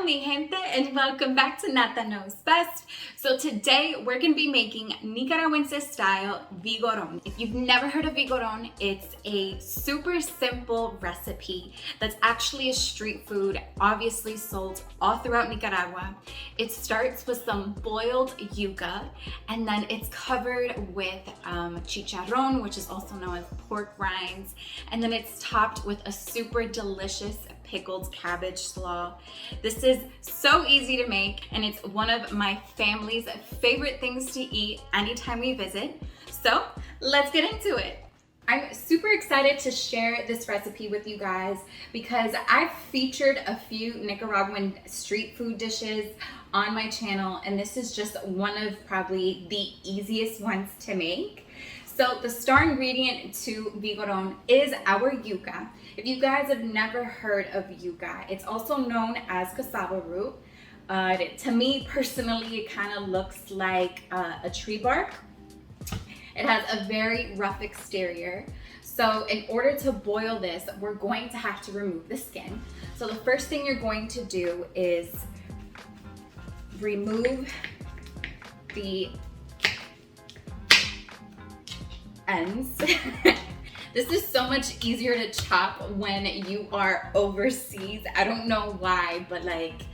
Hello, mi gente, and welcome back to Nata Knows Best. So today we're going to be making Nicaraguense style Vigoron. If you've never heard of Vigoron, it's a super simple recipe that's actually a street food, obviously sold all throughout Nicaragua. It starts with some boiled yuca, and then it's covered with chicharron, which is also known as pork rinds, and then it's topped with a super delicious pickled cabbage slaw. This is so easy to make, and it's one of my family's favorite things to eat anytime we visit. So let's get into it. I'm super excited to share this recipe with you guys because I've featured a few Nicaraguan street food dishes on my channel, and this is just one of probably the easiest ones to make. So the star ingredient to Vigoron is our yuca. If you guys have never heard of yuca, it's also known as cassava root. To me personally, it kind of looks like a tree bark. It has a very rough exterior. So in order to boil this, we're going to have to remove the skin. So the first thing you're going to do is remove the ends. This is so much easier to chop when you are overseas. I don't know why, but like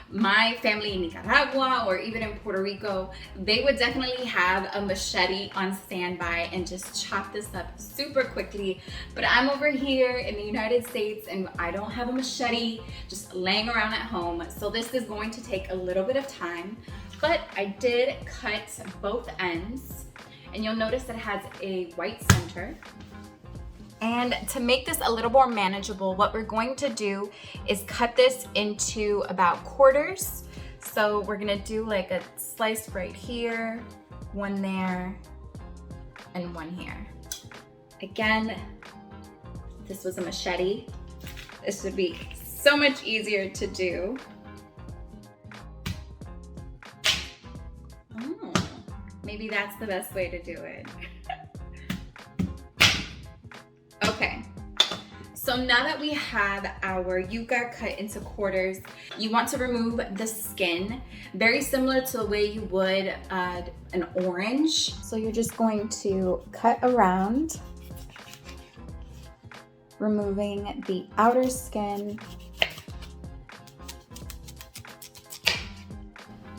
my family in Nicaragua or even in Puerto Rico, they would definitely have a machete on standby and just chop this up super quickly. But I'm over here in the United States and I don't have a machete just laying around at home. So this is going to take a little bit of time, but I did cut both ends. And you'll notice that it has a white center. And to make this a little more manageable, what we're going to do is cut this into about quarters. So we're gonna do like a slice right here, one there, and one here. Again, if this was a machete, this would be so much easier to do. Maybe that's the best way to do it. Okay, so now that we have our yuca cut into quarters, you want to remove the skin, very similar to the way you would an orange. So you're just going to cut around, removing the outer skin.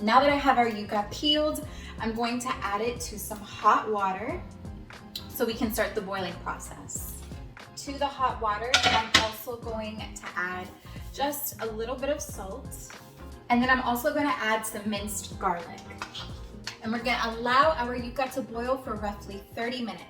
Now that I have our yuca peeled, I'm going to add it to some hot water so we can start the boiling process. To the hot water, I'm also going to add just a little bit of salt. And then I'm also going to add some minced garlic. And we're going to allow our yuca to boil for roughly 30 minutes.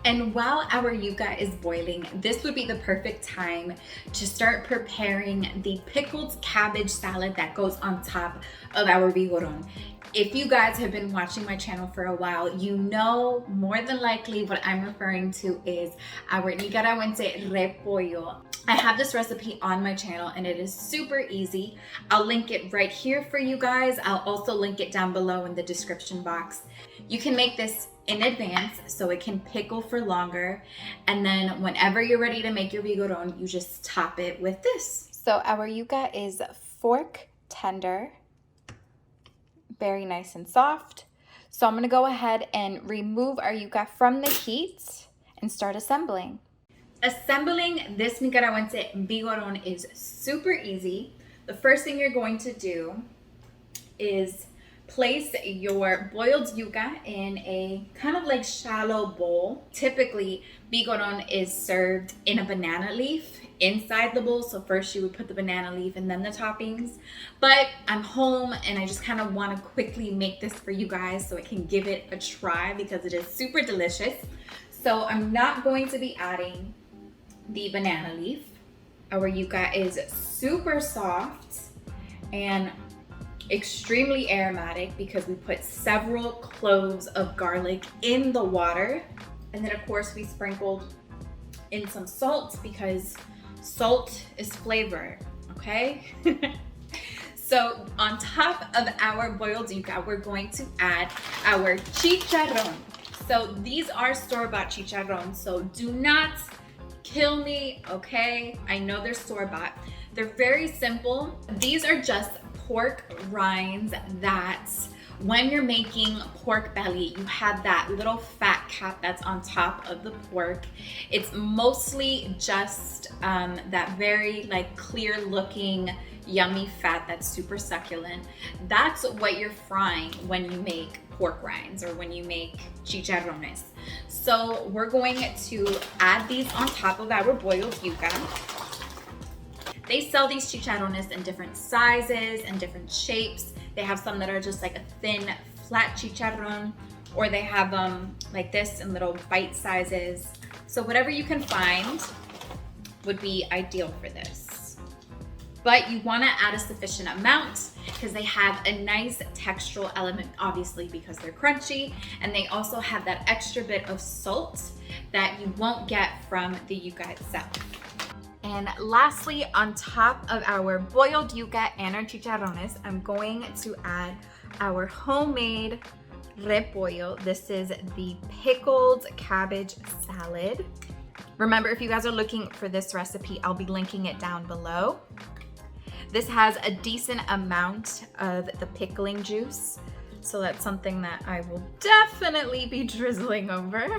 And while our yuca is boiling, this would be the perfect time to start preparing the pickled cabbage salad that goes on top of our Vigoron. If you guys have been watching my channel for a while, you know more than likely what I'm referring to is our Nicaraguense repollo. I have this recipe on my channel and it is super easy. I'll link it right here for you guys. I'll also link it down below in the description box. You can make this in advance so it can pickle for longer, and then whenever you're ready to make your Vigoron, you just top it with this. So our yuca is fork tender, very nice and soft. So I'm gonna go ahead and remove our yuca from the heat and start assembling. Assembling this Nicaraguense Vigoron is super easy. The first thing you're going to do is place your boiled yuca in a kind of like shallow bowl. Typically, Vigoron is served in a banana leaf inside the bowl. So first you would put the banana leaf and then the toppings. But I'm home and I just kind of want to quickly make this for you guys so I can give it a try because it is super delicious. So I'm not going to be adding the banana leaf. Our yuca is super soft and extremely aromatic because we put several cloves of garlic in the water. And then of course we sprinkled in some salt because salt is flavor, okay? So on top of our boiled yuca, we're going to add our chicharron. So these are store-bought chicharrones, so do not kill me, okay? I know they're store-bought. They're very simple. These are just pork rinds that when you're making pork belly, you have that little fat cap that's on top of the pork. It's mostly just that very like clear looking yummy fat that's super succulent. That's what you're frying when you make pork rinds or when you make chicharrones. So we're going to add these on top of our boiled yuca. They sell these chicharrones in different sizes and different shapes. They have some that are just like a thin, flat chicharron, or they have them like this in little bite sizes. So whatever you can find would be ideal for this. But you wanna add a sufficient amount because they have a nice textural element, obviously because they're crunchy, and they also have that extra bit of salt that you won't get from the yuca itself. And lastly, on top of our boiled yuca and our chicharrones, I'm going to add our homemade repollo. This is the pickled cabbage salad. Remember, if you guys are looking for this recipe, I'll be linking it down below. This has a decent amount of the pickling juice, so that's something that I will definitely be drizzling over.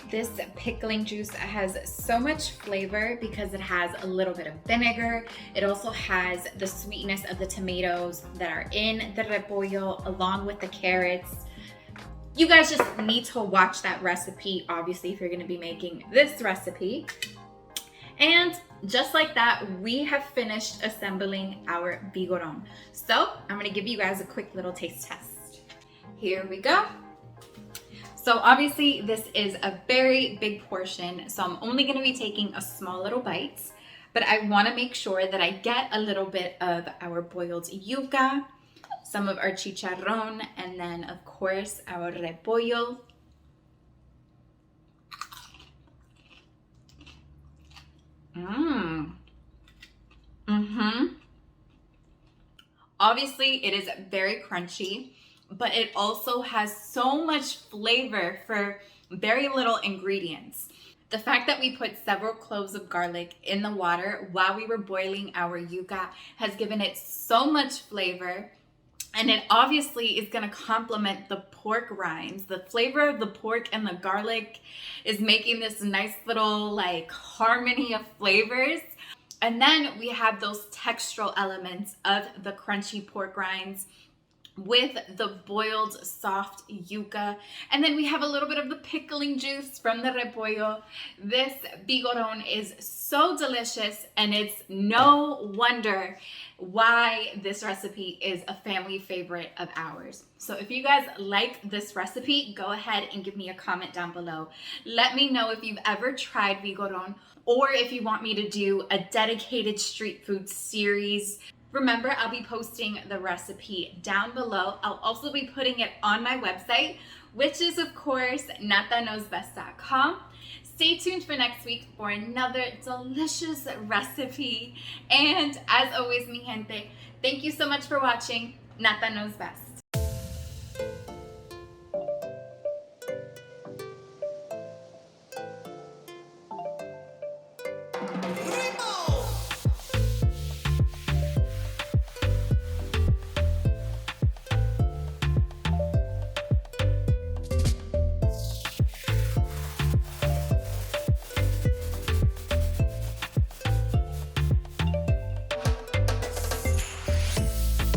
This pickling juice has so much flavor because it has a little bit of vinegar. It also has the sweetness of the tomatoes that are in the repollo along with the carrots. You guys just need to watch that recipe, obviously, if you're gonna be making this recipe. And just like that, we have finished assembling our Vigoron. So I'm gonna give you guys a quick little taste test. Here we go. So obviously this is a very big portion, so I'm only gonna be taking a small little bite, but I wanna make sure that I get a little bit of our boiled yuca, some of our chicharron, and then of course our repollo. Obviously it is very crunchy, but it also has so much flavor for very little ingredients. The fact that we put several cloves of garlic in the water while we were boiling our yuca has given it so much flavor, and it obviously is gonna complement the pork rinds. The flavor of the pork and the garlic is making this nice little like harmony of flavors. And then we have those textural elements of the crunchy pork rinds with the boiled soft yuca, and then we have a little bit of the pickling juice from the repollo. This Vigoron is so delicious, and it's no wonder why this recipe is a family favorite of ours. So if you guys like this recipe, go ahead and give me a comment down below. Let me know if you've ever tried Vigoron, or if you want me to do a dedicated street food series. Remember, I'll be posting the recipe down below. I'll also be putting it on my website, which is of course nataknowsbest.com. Stay tuned for next week for another delicious recipe. And as always, mi gente, thank you so much for watching. Nata Knows Best.